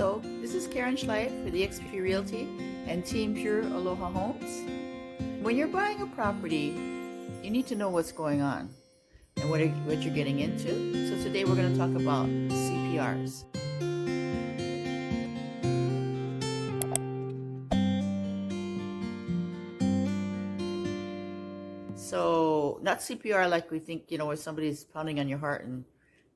Hello, this is Karen Schleif for the XP Realty and Team Pure Aloha Homes. When you're buying a property, you need to know what's going on and what you're getting into. So today we're going to talk about CPRs. So not CPR like we think, where somebody's pounding on your heart and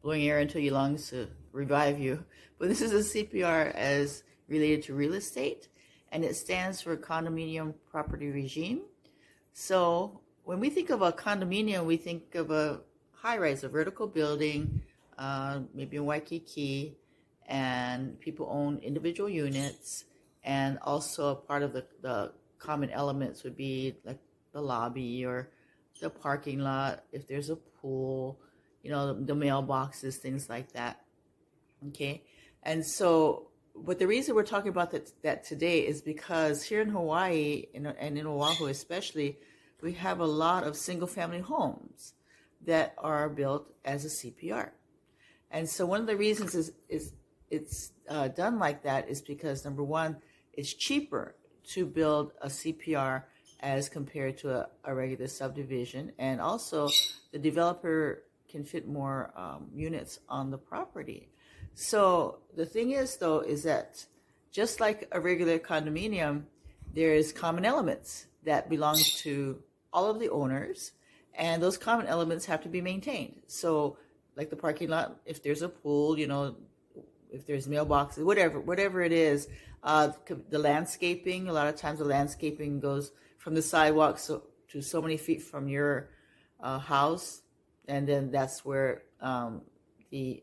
blowing air into your lungs to revive you. But this is a CPR as related to real estate, and it stands for Condominium Property Regime. So when we think of a condominium, we think of a high-rise, a vertical building, maybe in Waikiki, and people own individual units, and also a part of the common elements would be like the lobby or the parking lot, if there's a pool, the mailboxes, things like that. Okay, and so, but the reason we're talking about that today is because here in Hawaii and in Oahu especially, we have a lot of single-family homes that are built as a CPR. And so one of the reasons is it's done like that is because, number one, it's cheaper to build a CPR as compared to a regular subdivision, and also the developer can fit more units on the property. So the thing is, though, is that just like a regular condominium, there's common elements that belong to all of the owners, and those common elements have to be maintained. So like the parking lot, if there's a pool, if there's mailboxes, whatever it is, the landscaping, a lot of times the landscaping goes from the sidewalk to so many feet from your house, and then that's where the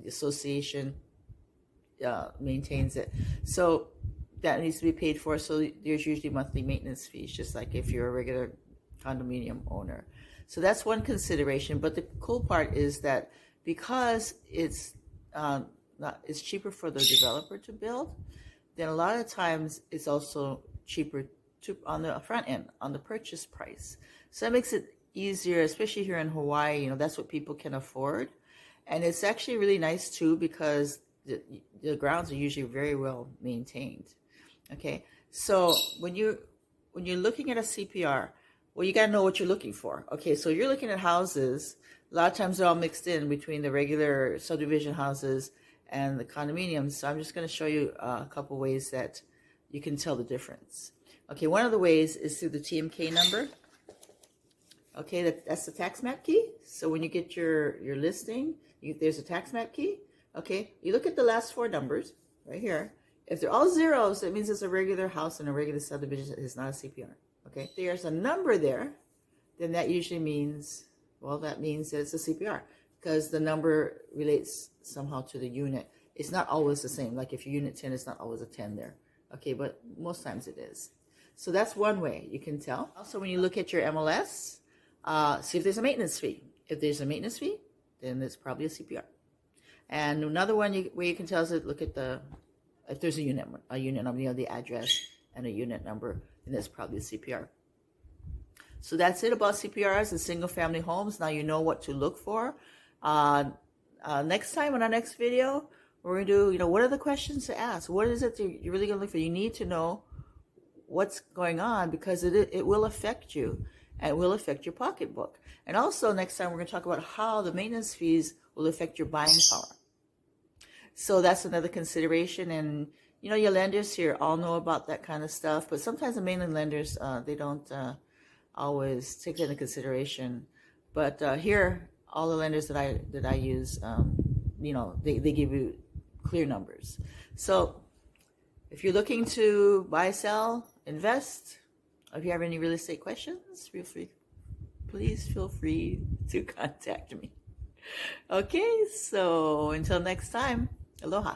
association maintains it. So that needs to be paid for. So there's usually monthly maintenance fees, just like if you're a regular condominium owner. So that's one consideration. But the cool part is that because it's cheaper for the developer to build, then a lot of times it's also cheaper on the front end, on the purchase price. So that makes it easier, especially here in Hawaii. That's what people can afford. And it's actually really nice too, because the grounds are usually very well maintained. Okay, so when you're looking at a CPR, well, you gotta know what you're looking for. Okay, so you're looking at houses. A lot of times they're all mixed in between the regular subdivision houses and the condominiums. So I'm just going to show you a couple ways that you can tell the difference. Okay, one of the ways is through the TMK number. Okay, that's the tax map key. So when you get your listing, there's a tax map key. Okay, you look at the last four numbers right here. If they're all zeros, that means it's a regular house and a regular subdivision. It's not a CPR. Okay, if there's a number there, then that usually means, well, that means that it's a CPR, because the number relates somehow to the unit. It's not always the same. Like if your unit 10, it's not always a 10 there. Okay, but most times it is. So that's one way you can tell. Also, when you look at your MLS, see if there's a maintenance fee. If there's a maintenance fee, then it's probably a CPR. And another one where you can tell is look at if there's a unit number, the address and a unit number, then that's probably a CPR. So that's it about CPRs and single family homes. Now you know what to look for. Next time in our next video, we're going to do, what are the questions to ask? What is it that you're really going to look for? You need to know what's going on, because it will affect you, and it will affect your pocketbook. And also next time we're going to talk about how the maintenance fees will affect your buying power. So that's another consideration. And your lenders here all know about that kind of stuff, but sometimes the mainland lenders, they don't always take that into consideration. But here, all the lenders that I use, they give you clear numbers. So if you're looking to buy, sell, invest, if you have any real estate questions, please feel free to contact me. Okay, so until next time, aloha.